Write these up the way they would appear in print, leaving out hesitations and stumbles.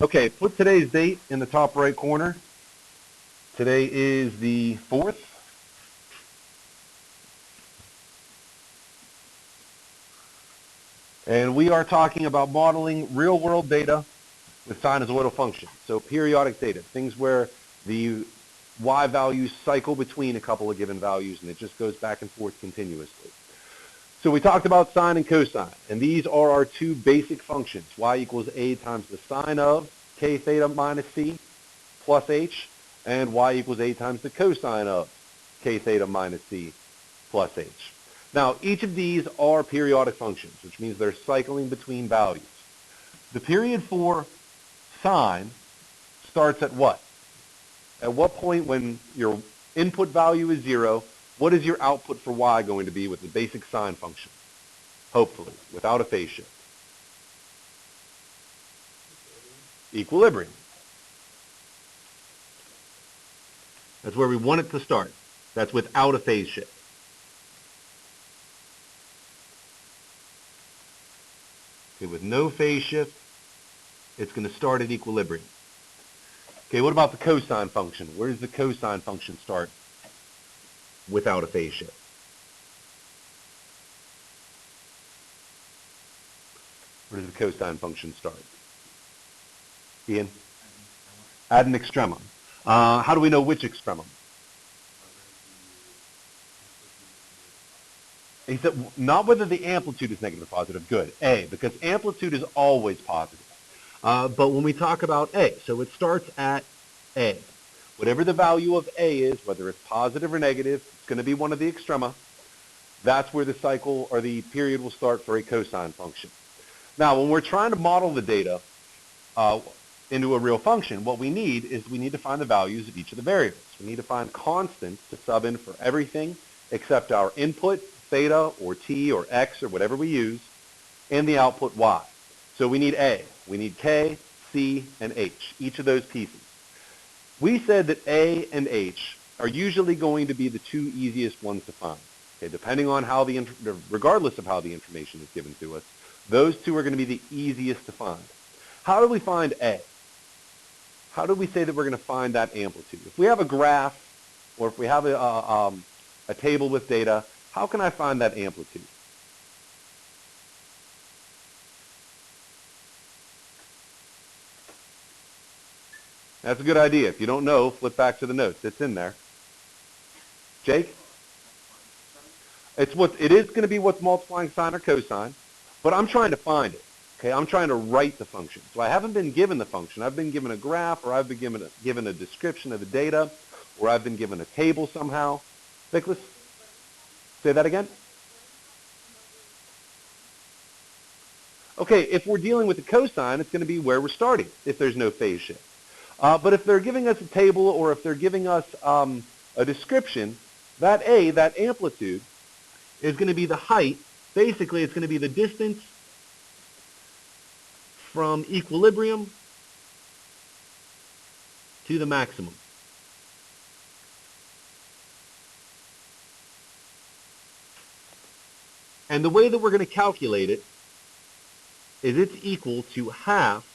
Okay, put today's date in the top right corner. Today is the 4th. And we are talking about modeling real-world data with sinusoidal functions. So periodic data, things where the y values cycle between a couple of given values, and it just goes back and forth continuously. So we talked about sine and cosine, and these are our two basic functions. Y equals a times the sine of k theta minus c plus h, and y equals a times the cosine of k theta minus c plus h. Now, each of these are periodic functions, which means they're cycling between values. The period for sine starts at what? At what point when your input value is 0, what is your output for y going to be with the basic sine function? Hopefully, without a phase shift. Equilibrium. That's where we want it to start. That's without a phase shift. Okay, with no phase shift, it's going to start at equilibrium. Okay, what about the cosine function? Where does the cosine function start without a phase shift? Where does the cosine function start? Ian? At an extremum. How do we know which extremum? He said not whether the amplitude is negative or positive. Good. A, because amplitude is always positive. But when we talk about A, so it starts at A. Whatever the value of A is, whether it's positive or negative, it's going to be one of the extrema. That's where the cycle or the period will start for a cosine function. Now, when we're trying to model the data into a real function, what we need is we need to find the values of each of the variables. We need to find constants to sub in for everything except our input, theta or t or x or whatever we use, and the output y. So we need A, we need K, C, and H, each of those pieces. We said that A and H are usually going to be the two easiest ones to find. Okay, depending on how regardless of how the information is given to us, those two are going to be the easiest to find. How do we find A? How do we say that we're going to find that amplitude? If we have a graph or if we have a table with data, how can I find that amplitude? That's a good idea. If you don't know, flip back to the notes. It's in there. Jake? It is going to be what's multiplying sine or cosine, but I'm trying to find it. Okay, I'm trying to write the function. So I haven't been given the function. I've been given a graph, or I've been given a description of the data, or I've been given a table somehow. Nicholas? Say that again? Okay, if we're dealing with the cosine, it's going to be where we're starting if there's no phase shift. But if they're giving us a table or if they're giving us a description, that A, that amplitude, is going to be the height. Basically, it's going to be the distance from equilibrium to the maximum. And the way that we're going to calculate it is it's equal to half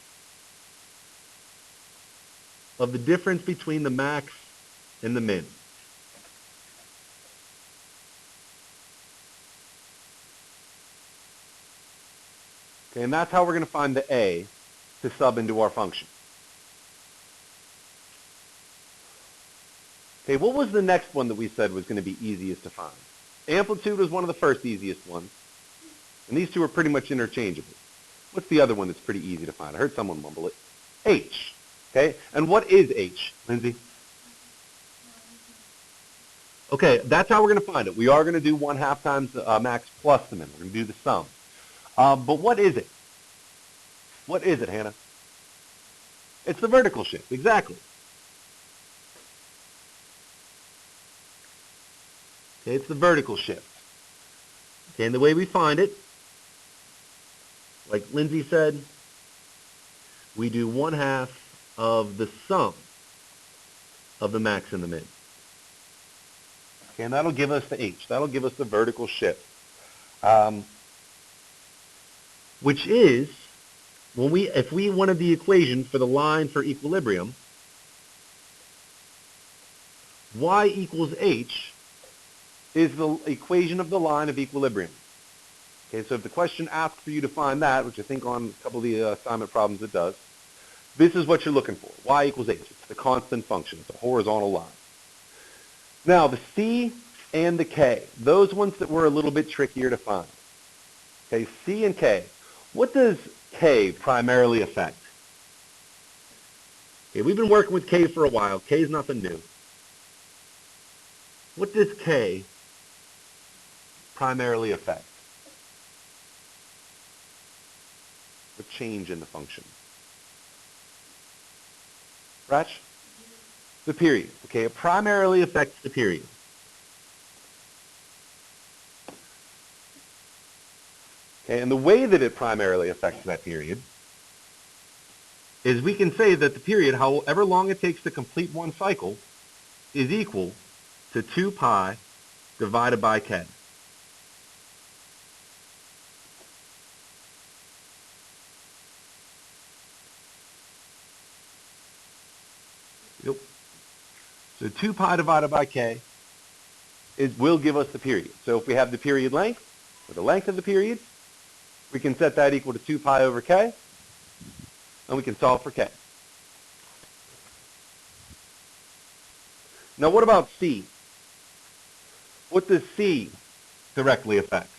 of the difference between the max and the min. Okay, and that's how we're going to find the A to sub into our function. Okay, what was the next one that we said was going to be easiest to find? Amplitude was one of the first easiest ones. And these two are pretty much interchangeable. What's the other one that's pretty easy to find? I heard someone mumble it. H. Okay, and what is H, Lindsay? Okay, that's how we're going to find it. We are going to do 1/2 times the max plus the min. We're going to do the sum. But what is it? What is it, Hannah? It's the vertical shift, exactly. Okay, it's the vertical shift. Okay, and the way we find it, like Lindsay said, we do 1/2 of the sum of the max and the min. Okay, and that'll give us the H. That'll give us the vertical shift, which is if we wanted the equation for the line for equilibrium, y equals h is the equation of the line of equilibrium. Okay, so if the question asks for you to find that, which I think on a couple of the assignment problems it does, this is what you're looking for. Y equals h. It's the constant function. It's a horizontal line. Now, the c and the k, those ones that were a little bit trickier to find. Okay, c and k. What does k primarily affect? Okay, we've been working with k for a while. K is nothing new. What does k primarily affect? What change in the function? Ratch? The period. Okay, it primarily affects the period. Okay, and the way that it primarily affects that period is we can say that the period, however long it takes to complete one cycle, is equal to 2 pi divided by k. Yep. So 2 pi divided by k will give us the period. So if we have the period length, or the length of the period, we can set that equal to 2 pi over k, and we can solve for k. Now what about c? What does c directly affect?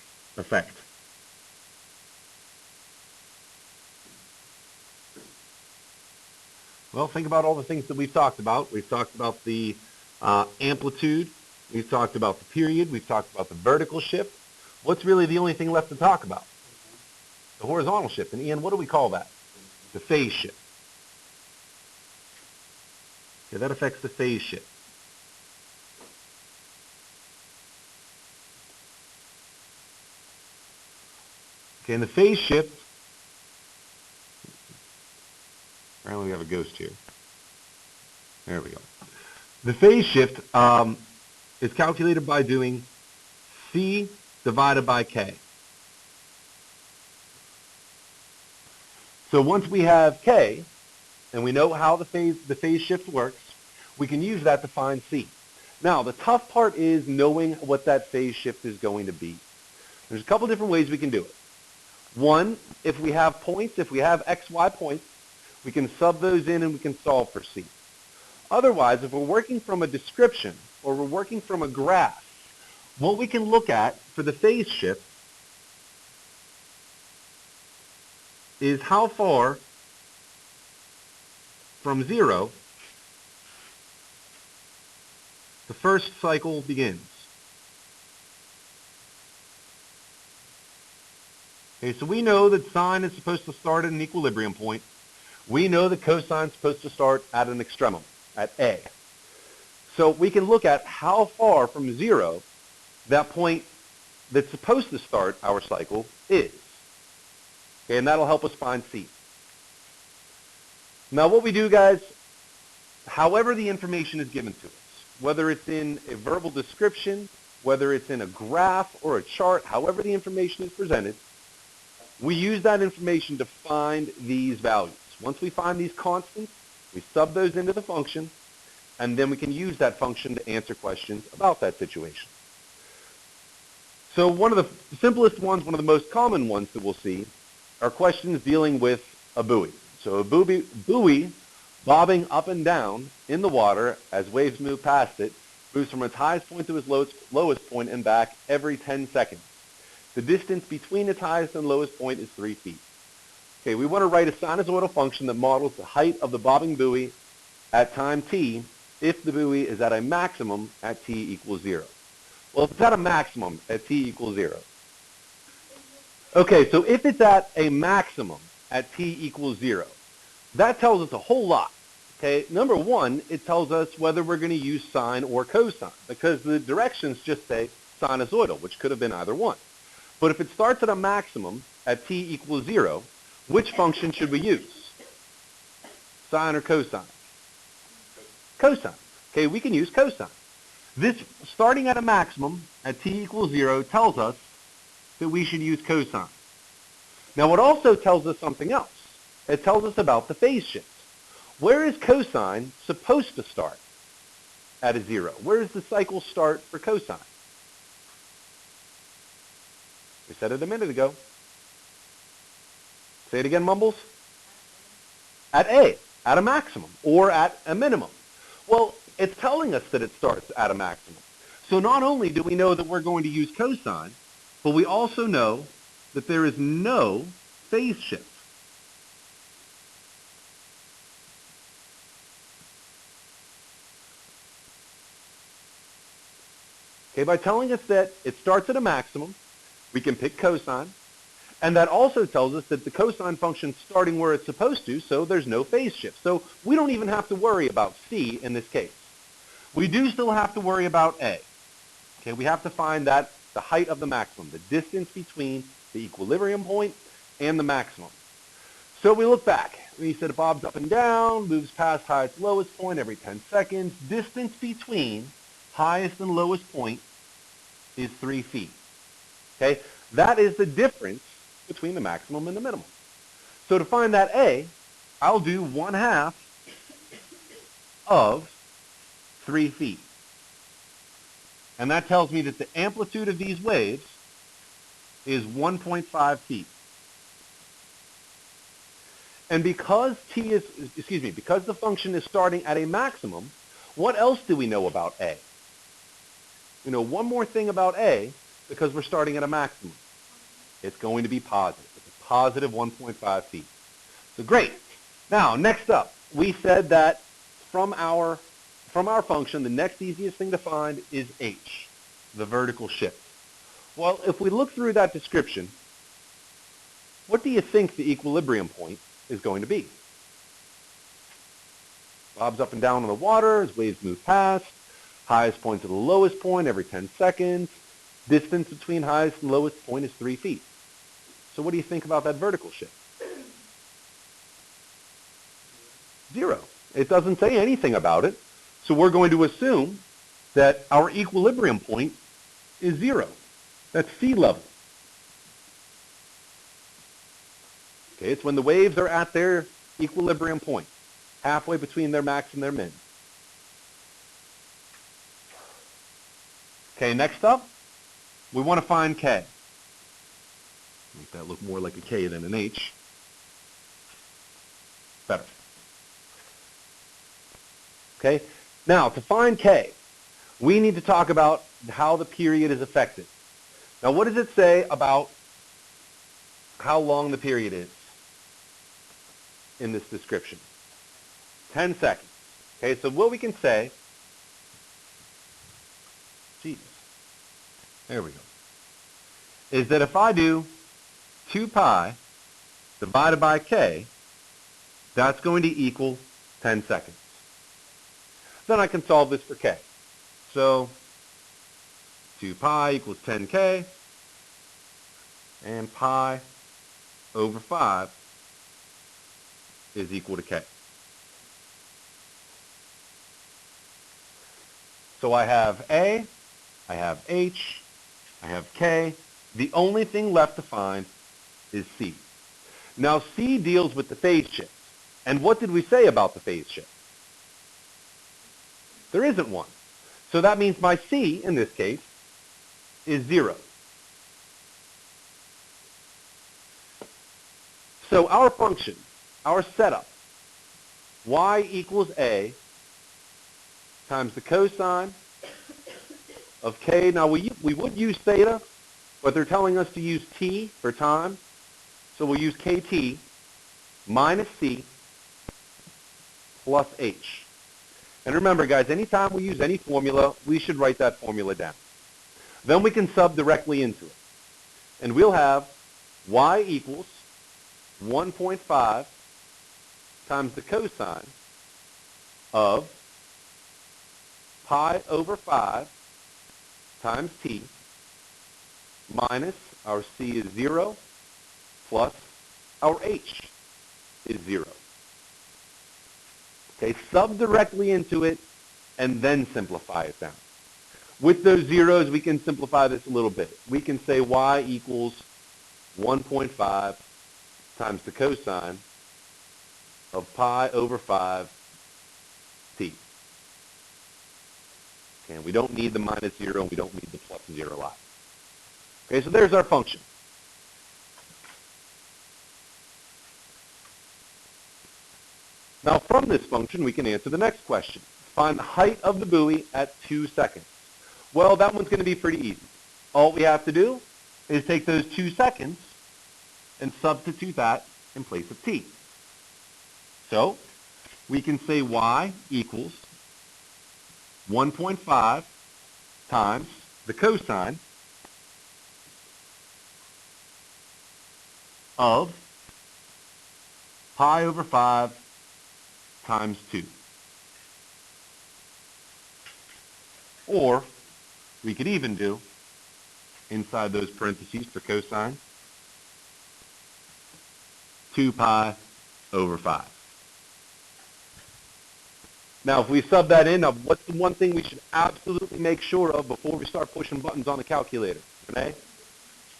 Well, think about all the things that we've talked about. We've talked about the amplitude. We've talked about the period. We've talked about the vertical shift. What's really the only thing left to talk about? The horizontal shift. And Ian, what do we call that? The phase shift. Okay, that affects the phase shift. Okay, and the phase shift, apparently we have a ghost here. There we go. The phase shift is calculated by doing c divided by k. So once we have k, and we know how the phase shift works, we can use that to find c. Now, the tough part is knowing what that phase shift is going to be. There's a couple different ways we can do it. One, if we have points, if we have x, y points, we can sub those in and we can solve for c. Otherwise, if we're working from a description or we're working from a graph, what we can look at for the phase shift is how far from 0 the first cycle begins. Okay, so we know that sine is supposed to start at an equilibrium point. We know that cosine is supposed to start at an extremum, at A. So we can look at how far from 0 that point that's supposed to start our cycle is. Okay, and that'll help us find C. Now what we do, guys, however the information is given to us, whether it's in a verbal description, whether it's in a graph or a chart, however the information is presented, we use that information to find these values. Once we find these constants, we sub those into the function, and then we can use that function to answer questions about that situation. So one of the simplest ones, one of the most common ones that we'll see are questions dealing with a buoy. So a buoy bobbing up and down in the water as waves move past it, moves from its highest point to its lowest point and back every 10 seconds. The distance between its highest and lowest point is 3 feet. Okay, we want to write a sinusoidal function that models the height of the bobbing buoy at time t if the buoy is at a maximum at t equals 0. Well, if it's at a maximum at t equals 0. Okay, so if it's at a maximum at t equals 0, that tells us a whole lot. Okay, number one, it tells us whether we're going to use sine or cosine, because the directions just say sinusoidal, which could have been either one. But if it starts at a maximum at t equals 0, which function should we use? Sine or cosine? Cosine. Okay, we can use cosine. This, starting at a maximum at t equals 0, tells us that we should use cosine. Now, it also tells us something else. It tells us about the phase shift. Where is cosine supposed to start? At a 0. Where does the cycle start for cosine? We said it a minute ago. Say it again, Mumbles. At A, at a maximum, or at a minimum. Well, it's telling us that it starts at a maximum. So not only do we know that we're going to use cosine, but we also know that there is no phase shift. Okay, by telling us that it starts at a maximum, we can pick cosine, and that also tells us that the cosine function is starting where it's supposed to, so there's no phase shift. So we don't even have to worry about C in this case. We do still have to worry about A. Okay, we have to find that the height of the maximum, the distance between the equilibrium point and the maximum. So we look back. We said it bobs up and down, moves past highest lowest point every 10 seconds. Distance between highest and lowest point is 3 feet. Okay, that is the difference between the maximum and the minimum. So to find that A, I'll do 1/2 of 3 feet. And that tells me that the amplitude of these waves is 1.5 feet. And because because the function is starting at a maximum, what else do we know about A? We know one more thing about A because we're starting at a maximum. It's going to be positive. It's a positive 1.5 feet. So great. Now, next up, we said that from our function, the next easiest thing to find is h, the vertical shift. Well, if we look through that description, what do you think the equilibrium point is going to be? Bobs up and down on the water as waves move past. Highest point to the lowest point every 10 seconds. Distance between highest and lowest point is 3 feet. So what do you think about that vertical shift? 0. It doesn't say anything about it. So we're going to assume that our equilibrium point is 0. That's sea level. Okay, it's when the waves are at their equilibrium point, halfway between their max and their min. Okay, next up, we want to find K. Make that look more like a K than an H. Better. Okay, now to find K, we need to talk about how the period is affected. Now what does it say about how long the period is in this description? 10 seconds. Okay, so what we can say, there we go, is that if I do 2 pi divided by k, that's going to equal 10 seconds. Then I can solve this for k. So 2 pi equals 10k, and pi over 5 is equal to k. So I have A, I have H, I have K. The only thing left to find is C. Now C deals with the phase shift. And what did we say about the phase shift? There isn't one. So that means my C, in this case, is 0. So our function, our setup, y equals A times the cosine of k. Now we would use theta, but they're telling us to use t for time. So we'll use kt minus c plus h. And remember, guys, anytime we use any formula, we should write that formula down. Then we can sub directly into it. And we'll have y equals 1.5 times the cosine of pi over 5 times t minus our c is 0 plus our h is 0. Okay, sub directly into it and then simplify it down. With those zeros, we can simplify this a little bit. We can say y equals 1.5 times the cosine of pi over 5 t. And we don't need the minus 0, and we don't need the plus 0 either. Okay, so there's our function. Now from this function, we can answer the next question. Find the height of the buoy at 2 seconds. Well, that one's going to be pretty easy. All we have to do is take those 2 seconds and substitute that in place of t. So we can say y equals 1.5 times the cosine of pi over 5 times 2. Or we could even do, inside those parentheses for cosine, 2 pi over 5. Now, if we sub that in, what's the one thing we should absolutely make sure of before we start pushing buttons on the calculator? Renee?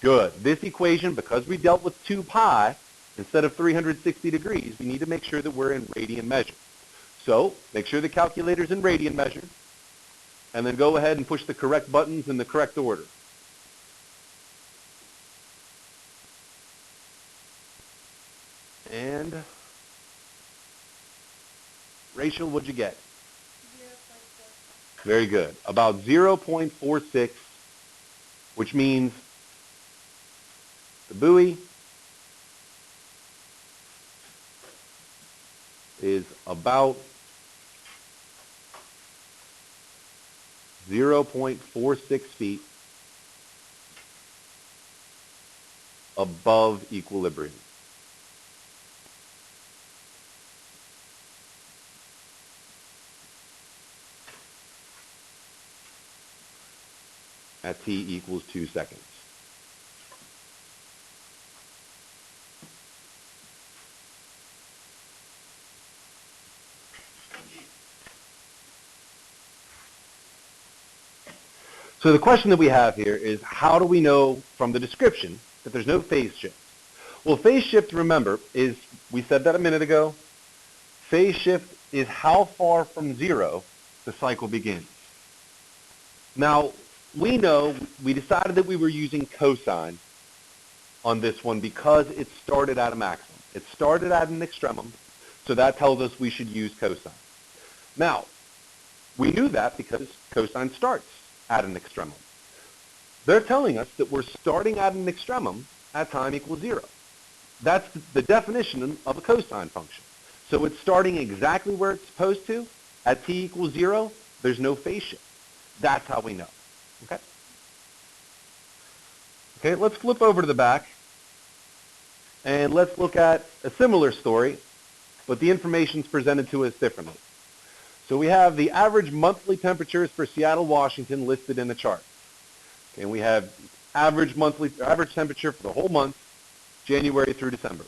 Good. This equation, because we dealt with 2 pi instead of 360 degrees, we need to make sure that we're in radian measure. So make sure the calculator's in radian measure, and then go ahead and push the correct buttons in the correct order. And Rachel, what'd you get? 0.46. Very good. About 0.46, which means the buoy is about 0.46 feet above equilibrium. At t equals 2 seconds. So the question that we have here is, how do we know from the description that there's no phase shift? Well, phase shift, remember, is, we said that a minute ago, phase shift is how far from 0 the cycle begins. Now, we know, we decided that we were using cosine on this one because it started at a maximum. It started at an extremum, so that tells us we should use cosine. Now, we knew that because cosine starts at an extremum. They're telling us that we're starting at an extremum at time equals 0. That's the definition of a cosine function. So it's starting exactly where it's supposed to. At t equals 0, there's no phase shift. That's how we know. Okay? Okay, let's flip over to the back, and let's look at a similar story, but the information's presented to us differently. So we have the average monthly temperatures for Seattle, Washington listed in the chart. Okay, and we have average temperature for the whole month, January through December.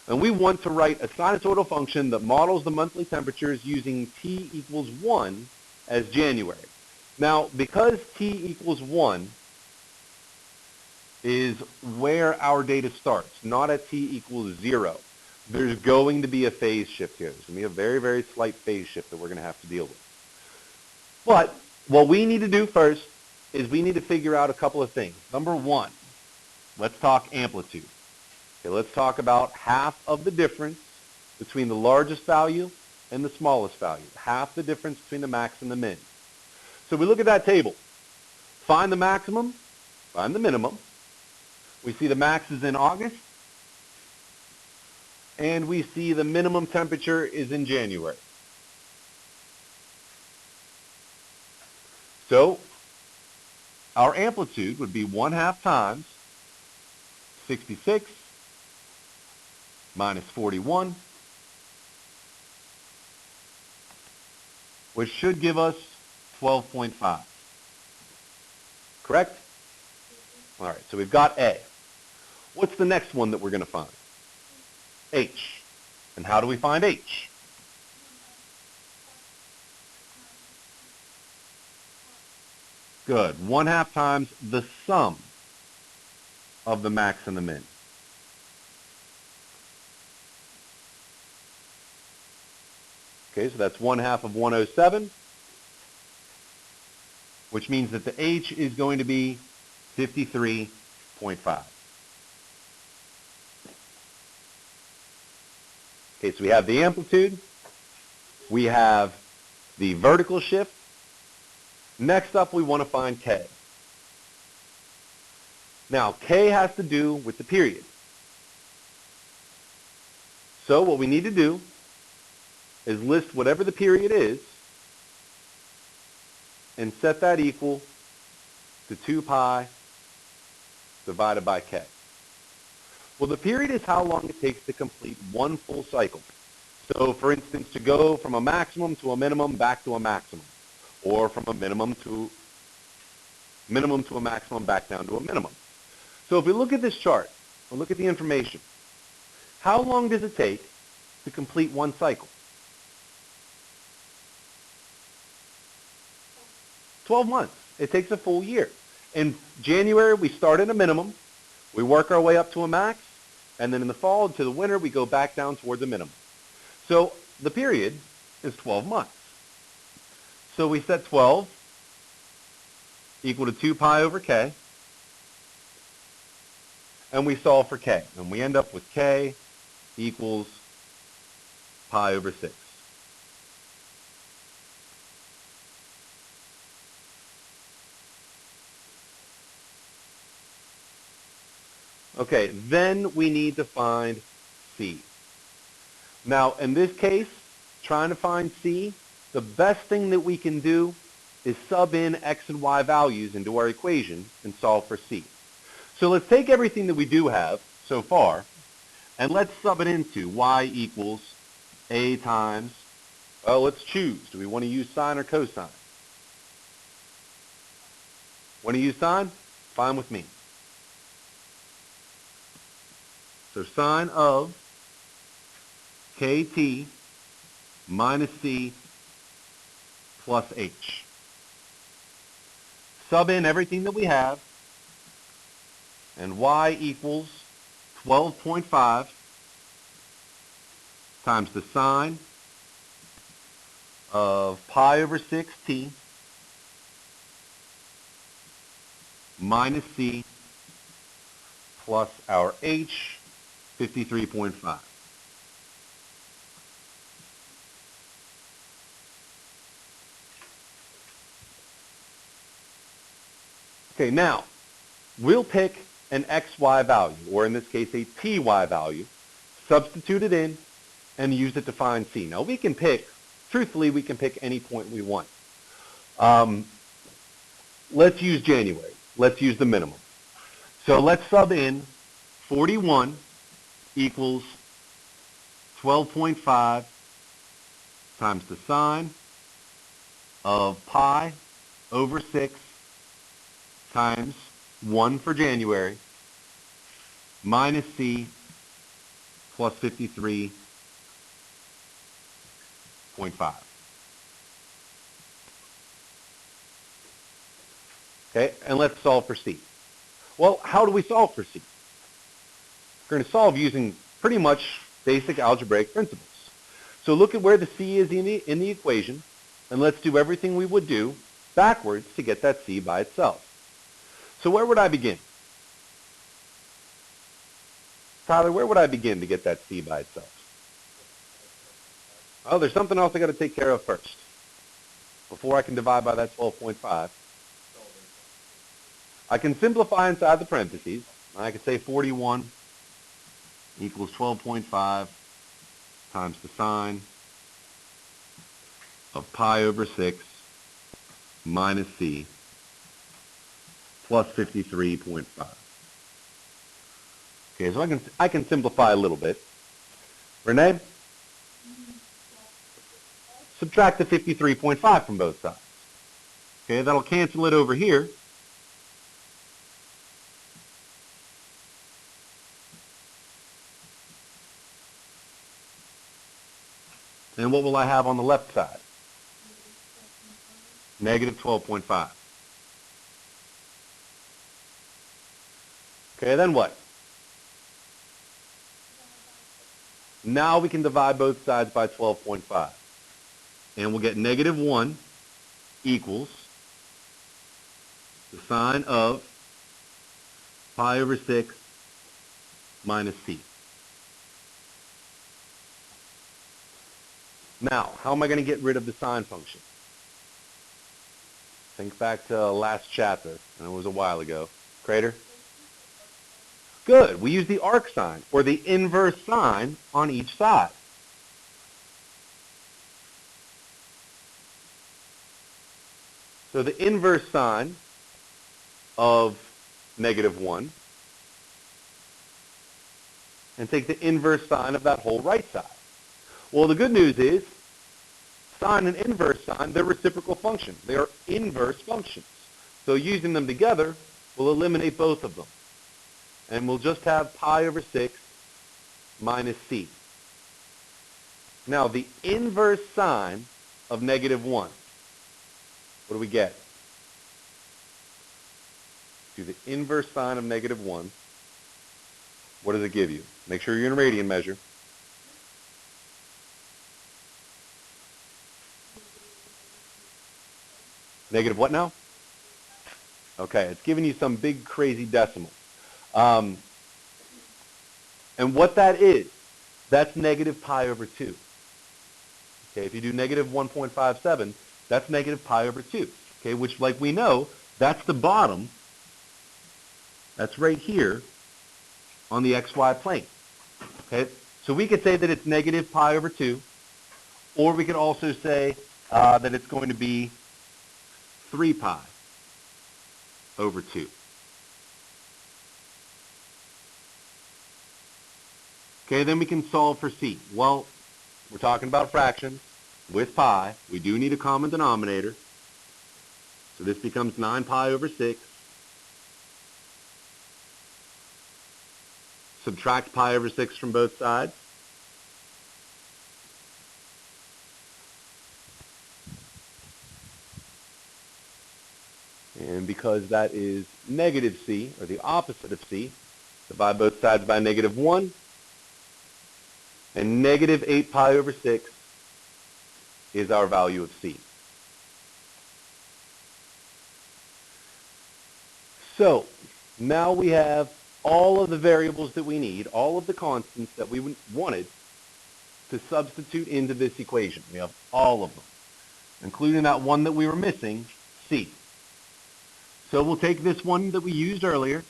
And we want to write a sinusoidal function that models the monthly temperatures using t equals 1 as January. Now, because t equals 1 is where our data starts, not at t equals 0, there's going to be a phase shift here. There's going to be a very, very slight phase shift that we're going to have to deal with. But what we need to do first is we need to figure out a couple of things. Number one, let's talk amplitude. Okay, let's talk about half of the difference between the largest value and the smallest value. Half the difference between the max and the min. So we look at that table. Find the maximum, find the minimum. We see the max is in August, and we see the minimum temperature is in January. So our amplitude would be 1/2 times 66 minus 41, which should give us 12.5. Correct? All right, so we've got A. What's the next one that we're going to find? H. And how do we find H? Good. 1/2 times the sum of the max and the min. Okay, so that's 1/2 of 107, which means that the h is going to be 53.5. Okay, so we have the amplitude, we have the vertical shift. Next up, we want to find K. Now, K has to do with the period. So what we need to do is list whatever the period is and set that equal to 2 pi divided by K. Well, the period is how long it takes to complete one full cycle. So, for instance, to go from a maximum to a minimum back to a maximum, or from a minimum to a maximum back down to a minimum. So if we look at this chart, or look at the information, how long does it take to complete one cycle? 12 months. It takes a full year. In January, we start at a minimum, we work our way up to a max, and then in the fall to the winter, we go back down towards a minimum. So the period is 12 months. So we set 12 equal to 2 pi over k, and we solve for k, and we end up with k equals pi over 6. Okay, then we need to find c. Now, in this case, trying to find c, the best thing that we can do is sub in x and y values into our equation and solve for c. So let's take everything that we do have so far, and let's sub it into y equals a times, well, let's choose. Do we want to use sine or cosine? Want to use sine? Fine with me. So sine of kt minus c plus h. Sub in everything that we have, and y equals 12.5 times the sine of pi over 6t minus c plus our h, 53.5. Okay, now, we'll pick an xy value, or in this case a ty value, substitute it in, and use it to find c. Now, we can pick, truthfully, we can pick any point we want. Let's use January. Let's use the minimum. So let's sub in 41 equals 12.5 times the sine of pi over 6 times 1 for January minus c plus 53.5. Okay, and let's solve for c. Well, how do we solve for c? We're going to solve using pretty much basic algebraic principles. So look at where the c is in the equation, and let's do everything we would do backwards to get that c by itself. So where would I begin? Tyler, where would I begin to get that c by itself? Oh, there's something else I got to take care of first before I can divide by that 12.5. I can simplify inside the parentheses. I could say 41 equals 12.5 times the sine of pi over 6 minus c plus 53.5. Okay, so I can simplify a little bit. Renee? Subtract the 53.5 from both sides. Okay, that'll cancel it over here. And what will I have on the left side? Negative 12.5. Okay, then what? Now we can divide both sides by 12.5. And we'll get negative 1 equals the sine of pi over 6 minus c. Now, how am I going to get rid of the sine function? Think back to last chapter, and it was a while ago. Crater? Good. We use the arc sine, or the inverse sine, on each side. So the inverse sine of negative 1, and take the inverse sine of that whole right side. Well, the good news is, sine and inverse sine, they're reciprocal functions. They are inverse functions. So using them together will eliminate both of them. And we'll just have pi over 6 minus c. Now, the inverse sine of negative 1, what do we get? Do the inverse sine of negative 1, what does it give you? Make sure you're in radian measure. Negative what now? Okay, it's giving you some big crazy decimal. And what that is, that's negative pi over 2. Okay, if you do negative 1.57, that's negative pi over 2. Okay, which, like we know, that's the bottom. That's right here on the xy plane. Okay, so we could say that it's negative pi over 2, or we could also say that it's going to be 3 pi over 2. Okay, then we can solve for c. Well, we're talking about fractions with pi. We do need a common denominator. So this becomes 9 pi over 6. Subtract pi over 6 from both sides. And because that is negative c, or the opposite of c, divide both sides by negative 1. And negative 8 pi over 6 is our value of c. So now we have all of the variables that we need, all of the constants that we wanted to substitute into this equation. We have all of them, including that one that we were missing, c. So we'll take this one that we used earlier,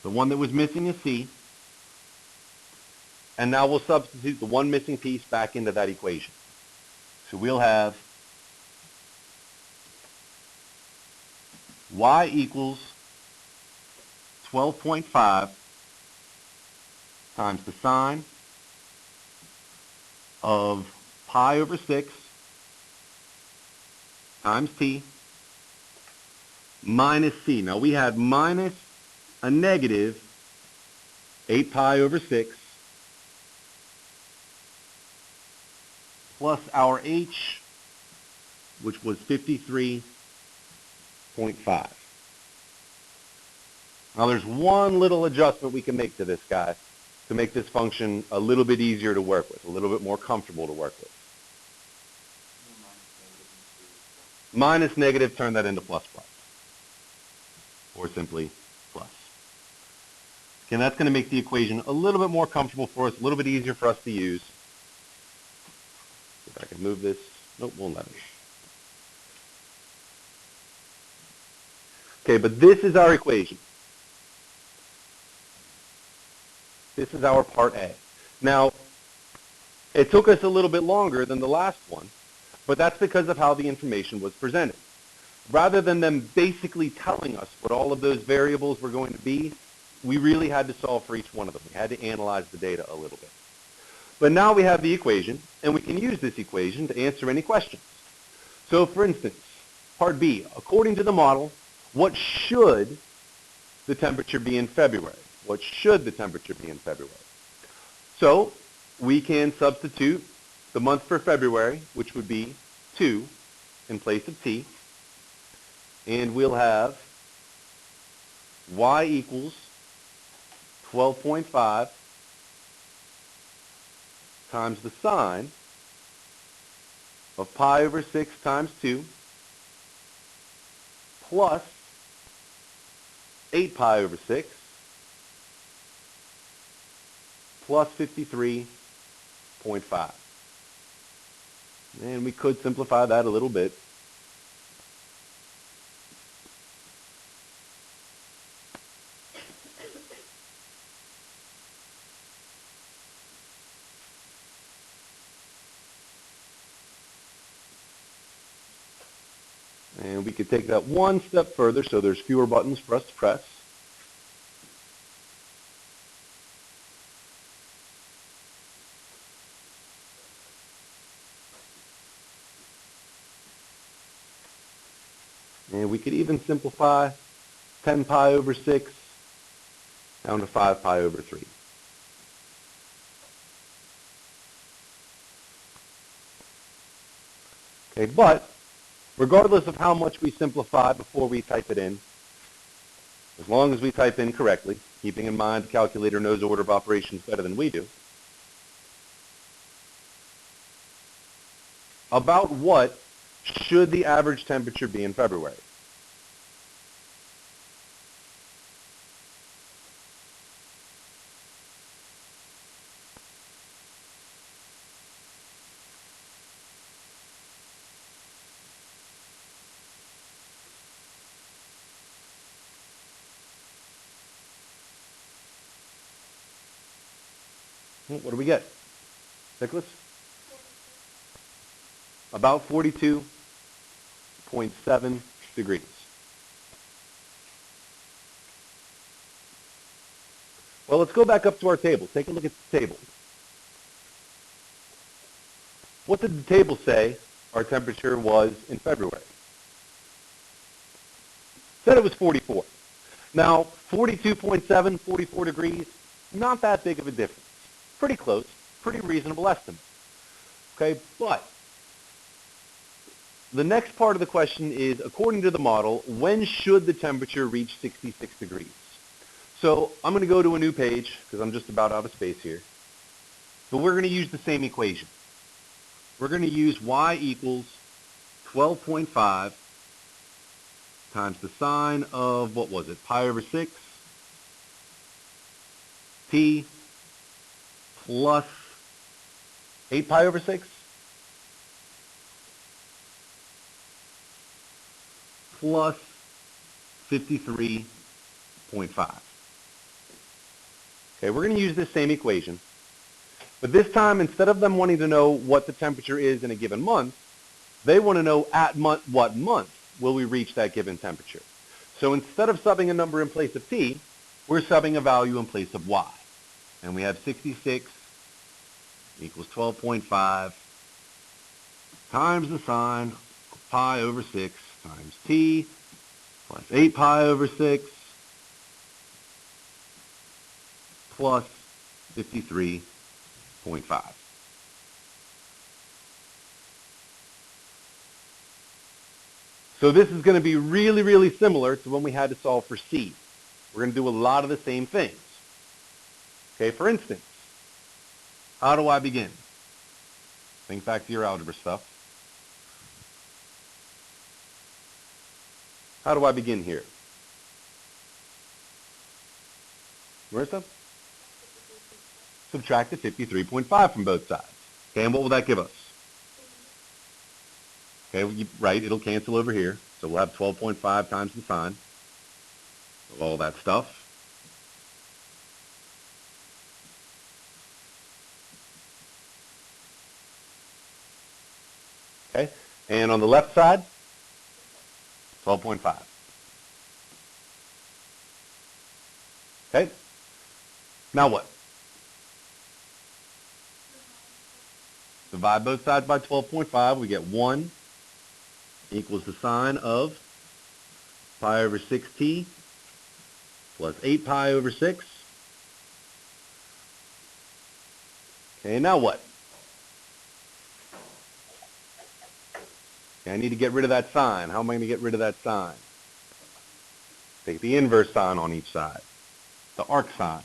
the one that was missing is c, and now we'll substitute the one missing piece back into that equation. So we'll have y equals 12.5 times the sine of pi over 6 times t minus c. Now we had minus a negative 8 pi over 6 plus our h, which was 53.5. Now there's one little adjustment we can make to this guy to make this function a little bit easier to work with, a little bit more comfortable to work with. Minus negative, turn that into plus plus. Or simply plus. Again, that's going to make the equation a little bit more comfortable for us, a little bit easier for us to use. If I can move this, nope, won't let me. Okay, but this is our equation. This is our part A. Now, it took us a little bit longer than the last one, but that's because of how the information was presented. Rather than them basically telling us what all of those variables were going to be, we really had to solve for each one of them. We had to analyze the data a little bit. But now we have the equation, and we can use this equation to answer any questions. So, for instance, part B, according to the model, what should the temperature be in February? What should the temperature be in February? So we can substitute the month for February, which would be 2 in place of t, and we'll have y equals 12.5 times the sine of pi over 6 times 2 plus 8 pi over 6 plus 53.5. And we could simplify that a little bit. And we could take that one step further so there's fewer buttons for us to press. And we could even simplify 10 pi over 6 down to 5 pi over 3. Okay, but regardless of how much we simplify before we type it in, as long as we type in correctly, keeping in mind the calculator knows order of operations better than we do, about what should the average temperature be in February? What do we get? Nicholas? About 42.7 degrees. Well, let's go back up to our table. Take a look at the table. What did the table say our temperature was in February? Said it was 44. Now, 42.7, 44 degrees, not that big of a difference. Pretty close, pretty reasonable estimate. Okay, but the next part of the question is, according to the model, when should the temperature reach 66 degrees? So I'm going to go to a new page because I'm just about out of space here. But we're going to use the same equation. We're going to use y equals 12.5 times the sine of, what was it, pi over 6 t plus 8 pi over 6 plus 53.5. Okay, we're going to use this same equation, but this time, instead of them wanting to know what the temperature is in a given month, they want to know at what month will we reach that given temperature. So instead of subbing a number in place of t, we're subbing a value in place of y. And we have 66 equals 12.5 times the sine of pi over 6 times t plus 8 pi over 6 plus 53.5. So this is going to be really, really similar to when we had to solve for C. We're going to do a lot of the same things. Okay, for instance, how do I begin? Think back to your algebra stuff. How do I begin here? Marissa? Subtract the 53.5 from both sides. Okay, and what will that give us? Okay, right, it'll cancel over here. So we'll have 12.5 times the sine of all that stuff. Okay, and on the left side, 12.5. Okay, now what? Divide both sides by 12.5. We get 1 equals the sine of pi over 6t plus 8 pi over 6. Okay, now what? Okay, I need to get rid of that sine. How am I going to get rid of that sine? Take the inverse sign on each side, the arc sign.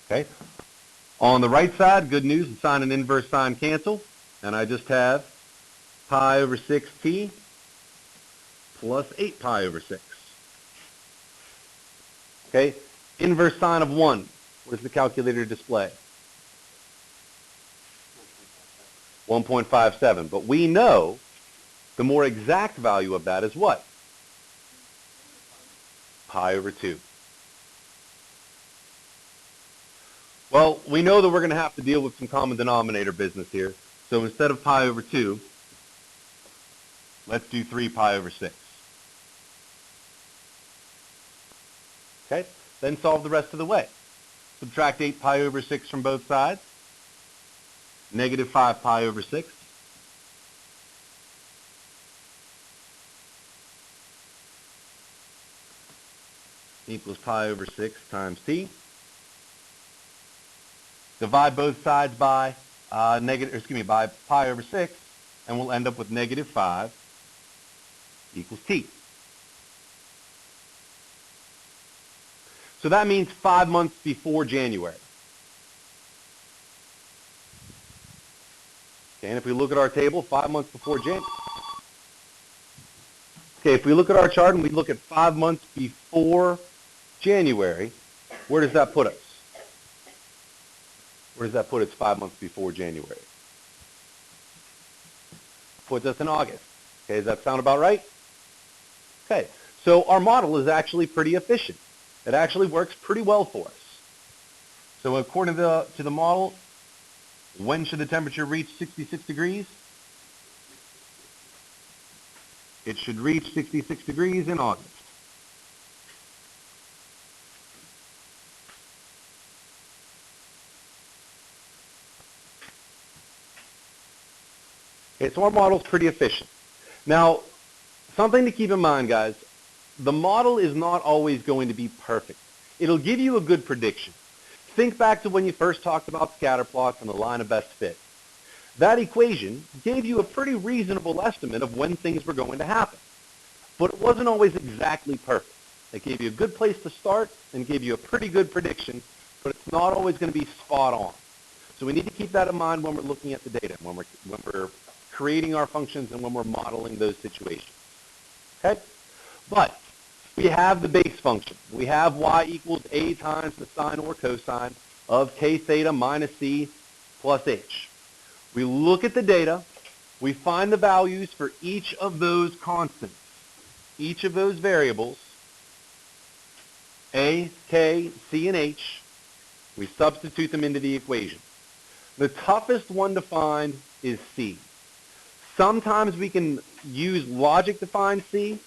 Okay. On the right side, good news, the sine and inverse sine cancel, and I just have pi over 6t plus 8 pi over 6. Okay, inverse sine of 1, what does the calculator display? 1.57, but we know the more exact value of that is what? Pi over 2. Well, we know that we're going to have to deal with some common denominator business here. So instead of pi over 2, let's do 3 pi over 6. Okay? Then solve the rest of the way. Subtract 8 pi over 6 from both sides. Negative 5 pi over 6. Equals pi over 6 times t. Divide both sides by by pi over 6, and we'll end up with negative 5 equals t. So that means 5 months before January. Okay, and if we look at our table, 5 months before January. Okay, if we look at our chart and we look at 5 months before January, where does that put us? Where does that put us 5 months before January? Puts us in August. Okay, does that sound about right? Okay, so our model is actually pretty efficient. It actually works pretty well for us. So according to the model, when should the temperature reach 66 degrees? It should reach 66 degrees in August. Okay, so our model is pretty efficient. Now, something to keep in mind, guys, the model is not always going to be perfect. It'll give you a good prediction. Think back to when you first talked about scatter plots and the line of best fit. That equation gave you a pretty reasonable estimate of when things were going to happen. But it wasn't always exactly perfect. It gave you a good place to start and gave you a pretty good prediction, but it's not always going to be spot on. So we need to keep that in mind when we're looking at the data, when we're creating our functions and when we're modeling those situations. Okay? But we have the base function. We have y equals a times the sine or cosine of k theta minus c plus h. We look at the data. We find the values for each of those constants, each of those variables, a, k, c, and h. We substitute them into the equation. The toughest one to find is c. Sometimes we can use logic to find c.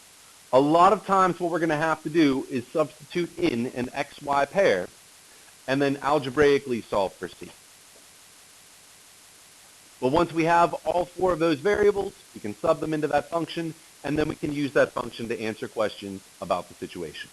A lot of times what we're going to have to do is substitute in an xy pair and then algebraically solve for c. But once we have all four of those variables, we can sub them into that function, and then we can use that function to answer questions about the situation.